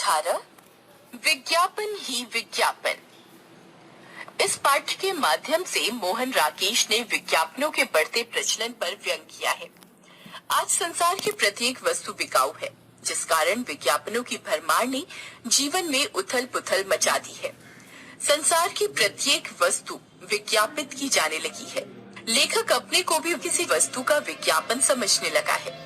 18 विज्ञापन ही विज्ञापन। इस पाठ के माध्यम से मोहन राकेश ने विज्ञापनों के बढ़ते प्रचलन पर व्यंग किया है। आज संसार की प्रत्येक वस्तु बिकाऊ है, जिस कारण विज्ञापनों की भरमार ने जीवन में उथल पुथल मचा दी है। संसार की प्रत्येक वस्तु विज्ञापित की जाने लगी है। लेखक अपने को भी किसी वस्तु का विज्ञापन समझने लगा है।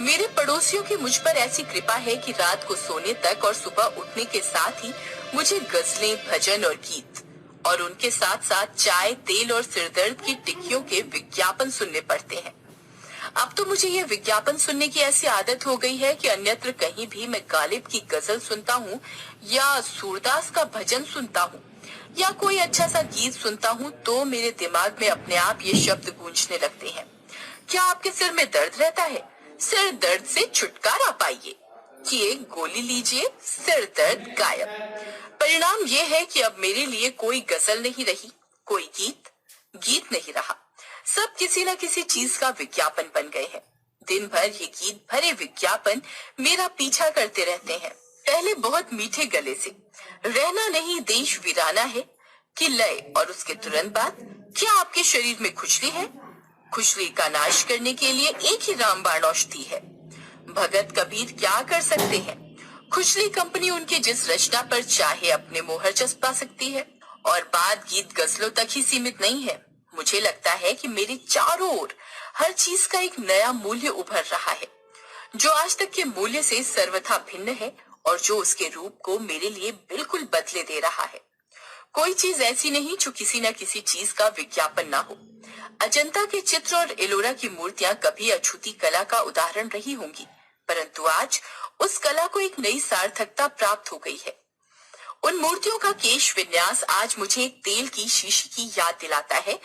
मेरे पड़ोसियों की मुझ पर ऐसी कृपा है कि रात को सोने तक और सुबह उठने के साथ ही मुझे गजलें, भजन और गीत और उनके साथ साथ चाय, तेल और सिरदर्द की टिक्कियों के विज्ञापन सुनने पड़ते हैं। अब तो मुझे ये विज्ञापन सुनने की ऐसी आदत हो गई है कि अन्यत्र कहीं भी मैं गालिब की गजल सुनता हूँ या सूरदास का भजन सुनता हूँ या कोई अच्छा सा गीत सुनता हूँ तो मेरे दिमाग में अपने आप ये शब्द गूंजने लगते हैं। क्या आपके सिर में दर्द रहता है? सिर दर्द से छुटकारा पाइए कि एक गोली लीजिए, सिर दर्द गायब। परिणाम ये है कि अब मेरे लिए कोई गजल नहीं रही, कोई गीत नहीं रहा। सब किसी न किसी चीज का विज्ञापन बन गए हैं। दिन भर ये गीत भरे विज्ञापन मेरा पीछा करते रहते हैं। पहले बहुत मीठे गले से रहना नहीं देश वीराना है कि लय, और उसके तुरंत बाद क्या आपके शरीर में खुजली है? खुजली का नाश करने के लिए एक ही रामबाण औषधि है। भगत कबीर क्या कर सकते हैं? खुजली कंपनी उनके जिस रचना पर चाहे अपने मोहर चस्पा सकती है। और बात गीत गजलों तक ही सीमित नहीं है। मुझे लगता है कि मेरे चारों ओर हर चीज का एक नया मूल्य उभर रहा है, जो आज तक के मूल्य से सर्वथा भिन्न है और जो उसके रूप को मेरे लिए बिल्कुल बदले दे रहा है। कोई चीज ऐसी नहीं जो किसी न किसी चीज का विज्ञापन ना हो। अजंता के चित्र और एलोरा की मूर्तियां कभी अछूती कला का उदाहरण रही होंगी, परंतु आज उस कला को एक नई सार्थकता प्राप्त हो गई है। उन मूर्तियों का केश विन्यास आज मुझे एक तेल की शीशी की याद दिलाता है।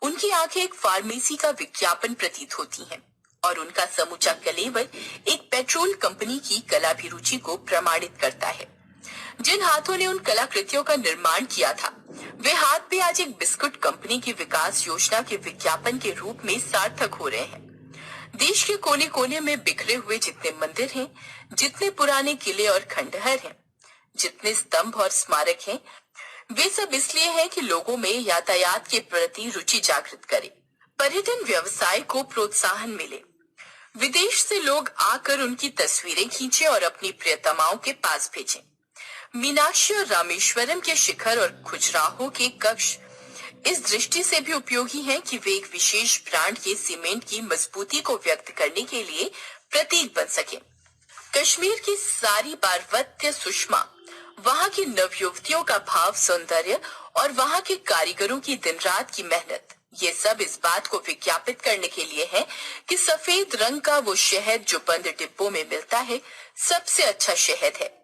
उनकी आंखें एक फार्मेसी का विज्ञापन प्रतीत होती हैं और उनका समूचा कलेवर एक पेट्रोल कंपनी की कलाभिरुचि को प्रमाणित करता है। जिन हाथों ने उन कलाकृतियों का निर्माण किया था, वे हाथ भी आज एक बिस्कुट कंपनी की विकास योजना के विज्ञापन के रूप में सार्थक हो रहे हैं। देश के कोने कोने में बिखरे हुए जितने मंदिर हैं, जितने पुराने किले और खंडहर हैं, जितने स्तंभ और स्मारक हैं, वे सब इसलिए हैं कि लोगों में यातायात के प्रति रुचि जागृत करे, पर्यटन व्यवसाय को प्रोत्साहन मिले, विदेश से लोग आकर उनकी तस्वीरें खींचे और अपनी प्रियतमाओं के पास भेजें। मीनाक्षी और रामेश्वरम के शिखर और खजुराहो के कक्ष इस दृष्टि से भी उपयोगी हैं कि वे एक विशेष ब्रांड के सीमेंट की मजबूती को व्यक्त करने के लिए प्रतीक बन सके। कश्मीर की सारी पार्वत्य सुषमा, वहाँ की नवयुवतियों का भाव सौंदर्य और वहाँ के कारीगरों की दिन रात की मेहनत, ये सब इस बात को विज्ञापित करने के लिए है कि सफेद रंग का वो शहद जो बंद डिब्बों में मिलता है सबसे अच्छा शहद है।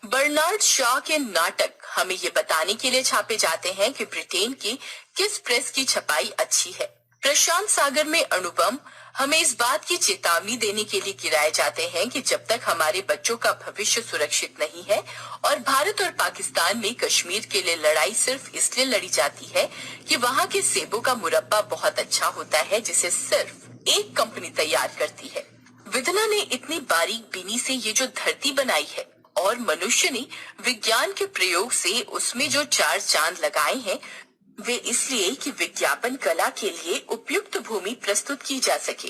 बर्नार्ड शॉ के नाटक हमें ये बताने के लिए छापे जाते हैं कि ब्रिटेन की किस प्रेस की छपाई अच्छी है। प्रशांत सागर में अणुबम हमें इस बात की चेतावनी देने के लिए गिराए जाते हैं कि जब तक हमारे बच्चों का भविष्य सुरक्षित नहीं है और भारत और पाकिस्तान में कश्मीर के लिए लड़ाई सिर्फ इसलिए लड़ी जाती है कि वहाँ के सेबों का मुरब्बा बहुत अच्छा होता है, जिसे सिर्फ एक कंपनी तैयार करती है। विधना ने इतनी बारीक बीनी से ये जो धरती बनाई है और मनुष्य ने विज्ञान के प्रयोग से उसमें जो 4 चांद लगाए हैं, वे इसलिए कि विज्ञापन कला के लिए उपयुक्त भूमि प्रस्तुत की जा सके।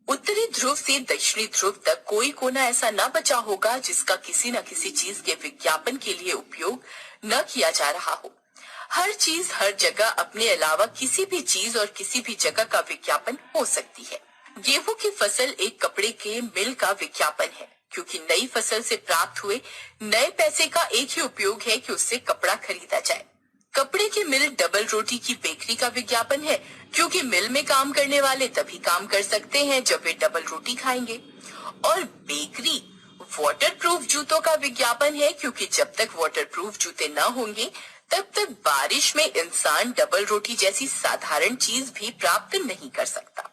उत्तरी ध्रुव से दक्षिणी ध्रुव तक कोई कोना ऐसा न बचा होगा जिसका किसी न किसी चीज के विज्ञापन के लिए उपयोग न किया जा रहा हो। हर चीज हर जगह अपने अलावा किसी भी चीज और किसी भी जगह का विज्ञापन हो सकती है। गेहूं की फसल एक कपड़े के मिल का विज्ञापन है, क्योंकि नई फसल से प्राप्त हुए नए पैसे का एक ही उपयोग है कि उससे कपड़ा खरीदा जाए। कपड़े की मिल डबल रोटी की बेकरी का विज्ञापन है, क्योंकि मिल में काम करने वाले तभी काम कर सकते हैं जब वे डबल रोटी खाएंगे। और बेकरी वाटरप्रूफ जूतों का विज्ञापन है, क्योंकि जब तक वाटरप्रूफ जूते न होंगे तब तक बारिश में इंसान डबल रोटी जैसी साधारण चीज भी प्राप्त नहीं कर सकता।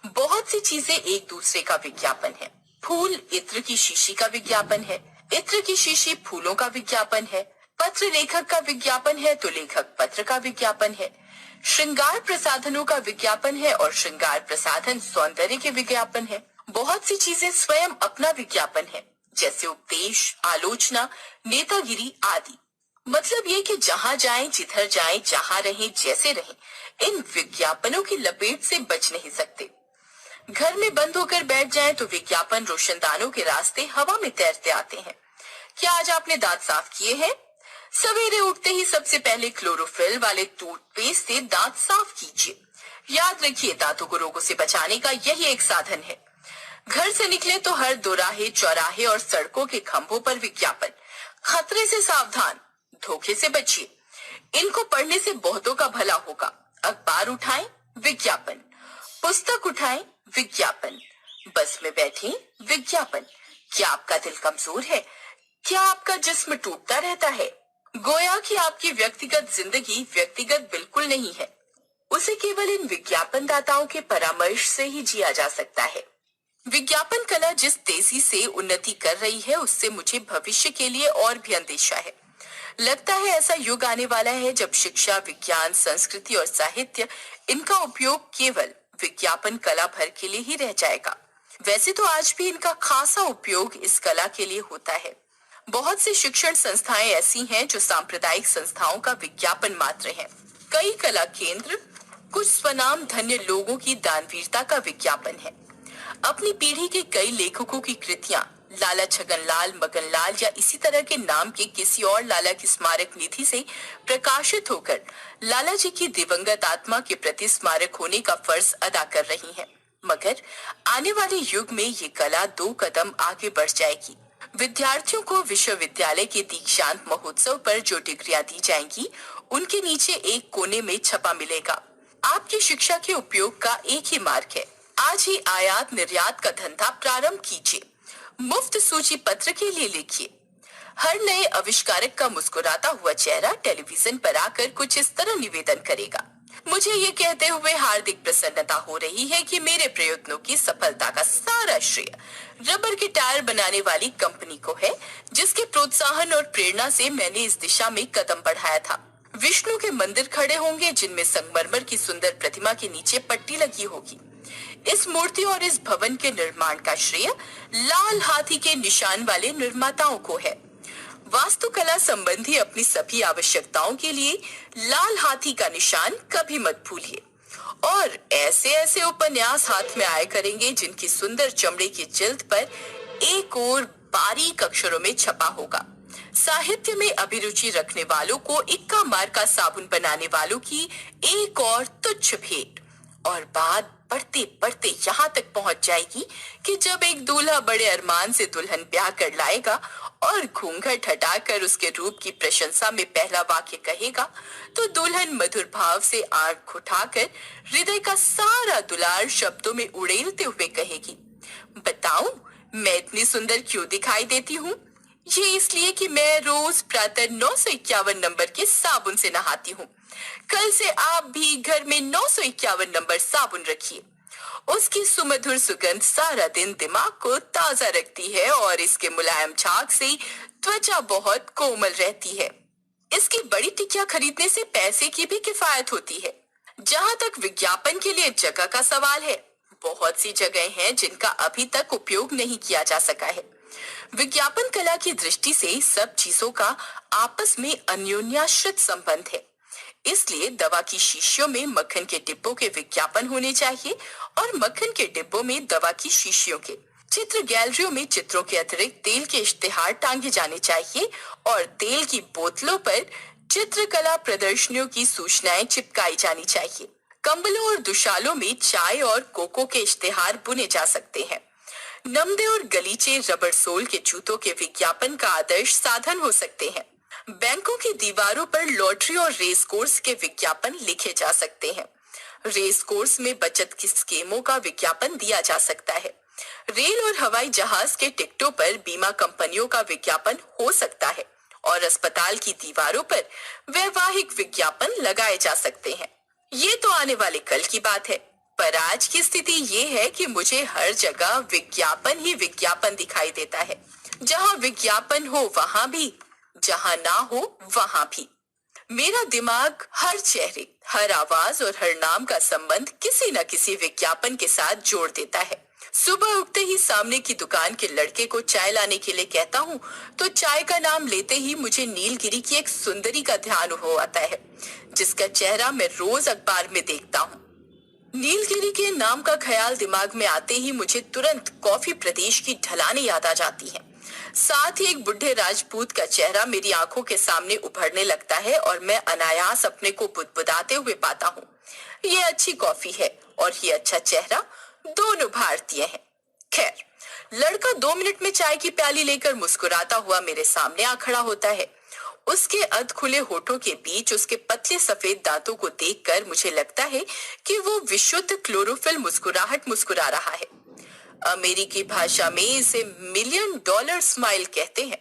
बहुत सी चीजें एक दूसरे का विज्ञापन है। फूल इत्र की शीशी का विज्ञापन है, इत्र की शीशी फूलों का विज्ञापन है। पत्र लेखक का विज्ञापन है तो लेखक पत्र का विज्ञापन है। श्रृंगार प्रसाधनों का विज्ञापन है और श्रृंगार प्रसाधन सौंदर्य के विज्ञापन है। बहुत सी चीजें स्वयं अपना विज्ञापन है। जैसे उपदेश, आलोचना, नेतागिरी आदि। मतलब ये कि जहां जाएं, जिधर जाएं, जहां रहें, जैसे रहें, इन विज्ञापनों की लपेट से बच नहीं सकते। घर में बंद होकर बैठ जाएं तो विज्ञापन रोशनदानों के रास्ते हवा में तैरते आते हैं। क्या आज आपने दांत साफ किए हैं? सवेरे उठते ही सबसे पहले क्लोरोफिल वाले टूथपेस्ट से दांत साफ कीजिए। याद रखिए, दांतों को रोगों से बचाने का यही एक साधन है। घर से निकले तो हर दोराहे, चौराहे और सड़कों के खंभों पर विज्ञापन। खतरे से सावधान, धोखे से बचिए। इनको पढ़ने से बहुतों का भला होगा। अखबार उठाएं, विज्ञापन। पुस्तक उठाएं, विज्ञापन। बस में बैठें, विज्ञापन। क्या आपका दिल कमजोर है? क्या आपका जिस्म टूटता रहता है? गोया कि आपकी व्यक्तिगत जिंदगी व्यक्तिगत बिल्कुल नहीं है। उसे केवल इन विज्ञापन दाताओं के परामर्श से ही जिया जा सकता है। विज्ञापन कला जिस तेजी से उन्नति कर रही है, उससे मुझे भविष्य के लिए और भी अंदेशा है। लगता है ऐसा युग आने वाला है जब शिक्षा, विज्ञान, संस्कृति और साहित्य, इनका उपयोग केवल विज्ञापन कला भर के लिए ही रह जाएगा। वैसे तो आज भी इनका खासा उपयोग इस कला के लिए होता है। बहुत सी शिक्षण संस्थाएं ऐसी हैं जो सांप्रदायिक संस्थाओं का विज्ञापन मात्र हैं। कई कला केंद्र कुछ स्वनाम धन्य लोगों की दानवीरता का विज्ञापन है। अपनी पीढ़ी के कई लेखकों की कृतियां लाला छगनलाल, मगनलाल या इसी तरह के नाम के किसी और लाला की स्मारक निधि से प्रकाशित होकर लाला जी की दिवंगत आत्मा के प्रति स्मारक होने का फर्ज अदा कर रही हैं। मगर आने वाले युग में ये कला 2 कदम आगे बढ़ जाएगी। विद्यार्थियों को विश्वविद्यालय के दीक्षांत महोत्सव पर जो डिग्रियां दी जाएंगी, उनके नीचे एक कोने में छपा मिलेगा, आपकी शिक्षा के उपयोग का एक ही मार्ग है। आज ही आयात निर्यात का धंधा प्रारंभ कीजिए। मुफ्त सूची पत्र के लिए लिखिए। हर नए आविष्कारक का मुस्कुराता हुआ चेहरा टेलीविजन पर आकर कुछ इस तरह निवेदन करेगा, मुझे ये कहते हुए हार्दिक प्रसन्नता हो रही है कि मेरे प्रयत्नों की सफलता का सारा श्रेय रबर के टायर बनाने वाली कंपनी को है, जिसके प्रोत्साहन और प्रेरणा से मैंने इस दिशा में कदम बढ़ाया था। विष्णु के मंदिर खड़े होंगे जिनमें संगमरमर की सुंदर प्रतिमा के नीचे पट्टी लगी होगी। इस मूर्ति और इस भवन के निर्माण का श्रेय लाल हाथी के निशान वाले निर्माताओं को है। वास्तुकला संबंधी अपनी सभी आवश्यकताओं के लिए लाल हाथी का निशान कभी मत भूलिए। और ऐसे ऐसे उपन्यास हाथ में आए करेंगे जिनकी सुंदर चमड़े की जिल्द पर एक और बारीक अक्षरों में छपा होगा। साहित्य में अभिरुचि रखने वालों को इक्का मार्का साबुन बनाने वालों की एक और तुच्छ भेंट। और बात बढ़ते बढ़ते यहाँ तक पहुंच जाएगी कि जब एक दूल्हा बड़े अरमान से दुल्हन ब्याह कर लाएगा और घूंघट हटाकर उसके रूप की प्रशंसा में पहला वाक्य कहेगा, तो दुल्हन मधुर भाव से आंख उठाकर हृदय का सारा दुलार शब्दों में उड़ेलते हुए कहेगी, बताऊं मैं इतनी सुंदर क्यों दिखाई देती हूँ? ये इसलिए कि मैं रोज प्रातः 951 नंबर के साबुन से नहाती हूँ। कल से आप भी घर में 951 नंबर साबुन रखिए। उसकी सुमधुर सुगंध सारा दिन दिमाग को ताजा रखती है और इसके मुलायम झाग से त्वचा बहुत कोमल रहती है। इसकी बड़ी टिकिया खरीदने से पैसे की भी किफायत होती है। जहाँ तक विज्ञापन के लिए जगह का सवाल है, बहुत सी जगह हैं जिनका अभी तक उपयोग नहीं किया जा सका है। विज्ञापन कला की दृष्टि से सब चीजों का आपस में अन्योन्याश्रित संबंध है। इसलिए दवा की शीशियों में मक्खन के डिब्बों के विज्ञापन होने चाहिए और मक्खन के डिब्बों में दवा की शीशियों के। चित्र गैलरियों में चित्रों के अतिरिक्त तेल के इश्तिहार टांगे जाने चाहिए और तेल की बोतलों पर चित्रकला प्रदर्शनियों की सूचनाएं चिपकाई जानी चाहिए। कंबलों और दुशालों में चाय और कोको के इश्तिहार बुने जा सकते हैं। नमदे और गलीचे रबर सोल के जूतों के विज्ञापन का आदर्श साधन हो सकते हैं। बैंकों की दीवारों पर लॉटरी और रेस कोर्स के विज्ञापन लिखे जा सकते हैं। रेस कोर्स में बचत की स्कीमों का विज्ञापन दिया जा सकता है। रेल और हवाई जहाज के टिकटों पर बीमा कंपनियों का विज्ञापन हो सकता है और अस्पताल की दीवारों पर वैवाहिक विज्ञापन लगाए जा सकते हैं। ये तो आने वाले कल की बात है, पर आज की स्थिति ये है कि मुझे हर जगह विज्ञापन ही विज्ञापन दिखाई देता है। जहाँ विज्ञापन हो वहाँ भी, जहाँ ना हो वहाँ भी। मेरा दिमाग हर चेहरे, हर आवाज और हर नाम का संबंध किसी न किसी विज्ञापन के साथ जोड़ देता है। सुबह उठते ही सामने की दुकान के लड़के को चाय लाने के लिए कहता हूँ तो चाय का नाम लेते ही मुझे नीलगिरी की एक सुंदरी का ध्यान हो आता है, जिसका चेहरा मैं रोज अखबार में देखता हूँ। नीलगिरी के नाम का ख्याल दिमाग में आते ही मुझे तुरंत कॉफी प्रदेश की ढलानें याद आ जाती हैं। साथ ही एक बुढ़े राजपूत का चेहरा मेरी आंखों के सामने उभरने लगता है और मैं अनायास अपने को बुदबुदाते हुए पाता हूँ, ये अच्छी कॉफी है और ये अच्छा चेहरा, दोनों भारतीय हैं। खैर, लड़का 2 मिनट में चाय की प्याली लेकर मुस्कुराता हुआ मेरे सामने आ खड़ा होता है। उसके अध खुले होठों के बीच उसके पतले सफेद दांतों को देखकर मुझे लगता है कि वो विशुद्ध क्लोरोफिल मुस्कुराहट मुस्कुरा रहा है। अमेरिकी भाषा में इसे $1,000,000 स्माइल कहते हैं।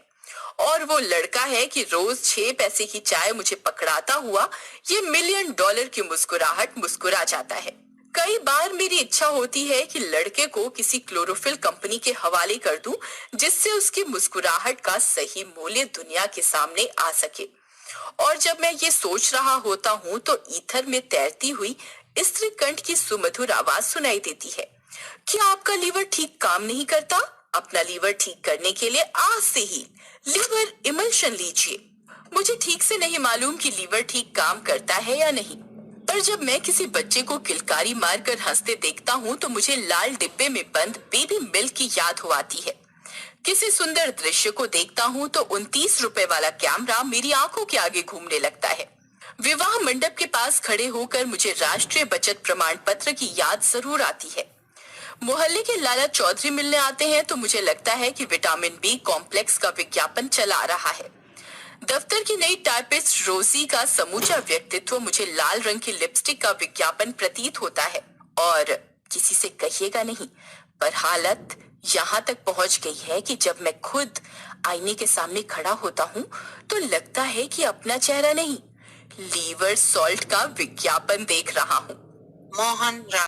और वो लड़का है कि रोज 6 पैसे की चाय मुझे पकड़ाता हुआ ये $1,000,000 की मुस्कुराहट मुस्कुरा जाता है। कई बार मेरी इच्छा होती है कि लड़के को किसी क्लोरोफिल कंपनी के हवाले कर दूं, जिससे उसकी मुस्कुराहट का सही मूल्य दुनिया के सामने आ सके। और जब मैं ये सोच रहा होता हूँ तो ईथर में तैरती हुई स्त्री कंठ की सुमधुर आवाज सुनाई देती है। क्या आपका लीवर ठीक काम नहीं करता? अपना लीवर ठीक करने के लिए आज से ही लीवर इमल्शन लीजिए। मुझे ठीक से नहीं मालूम कि लीवर ठीक काम करता है या नहीं, पर जब मैं किसी बच्चे को किलकारी मारकर हंसते देखता हूँ तो मुझे लाल डिब्बे में बंद बेबी मिल्क की याद हो आती है। किसी सुंदर दृश्य को देखता हूँ तो 29 रुपए वाला कैमरा मेरी आंखों के आगे घूमने लगता है। विवाह मंडप के पास खड़े होकर मुझे राष्ट्रीय बचत प्रमाण पत्र की याद जरूर आती है। मोहल्ले के लाला चौधरी मिलने आते हैं तो मुझे लगता है कि विटामिन बी कॉम्प्लेक्स का विज्ञापन चला आ रहा है। दफ्तर की नई टाइपिस्ट रोजी का समूचा व्यक्तित्व मुझे लाल रंग की लिपस्टिक का विज्ञापन प्रतीत होता है। और किसी से कहिएगा नहीं, पर हालत यहाँ तक पहुंच गई है कि जब मैं खुद आईने के सामने खड़ा होता हूँ तो लगता है कि अपना चेहरा नहीं, लीवर सॉल्ट का विज्ञापन देख रहा हूँ। मोहन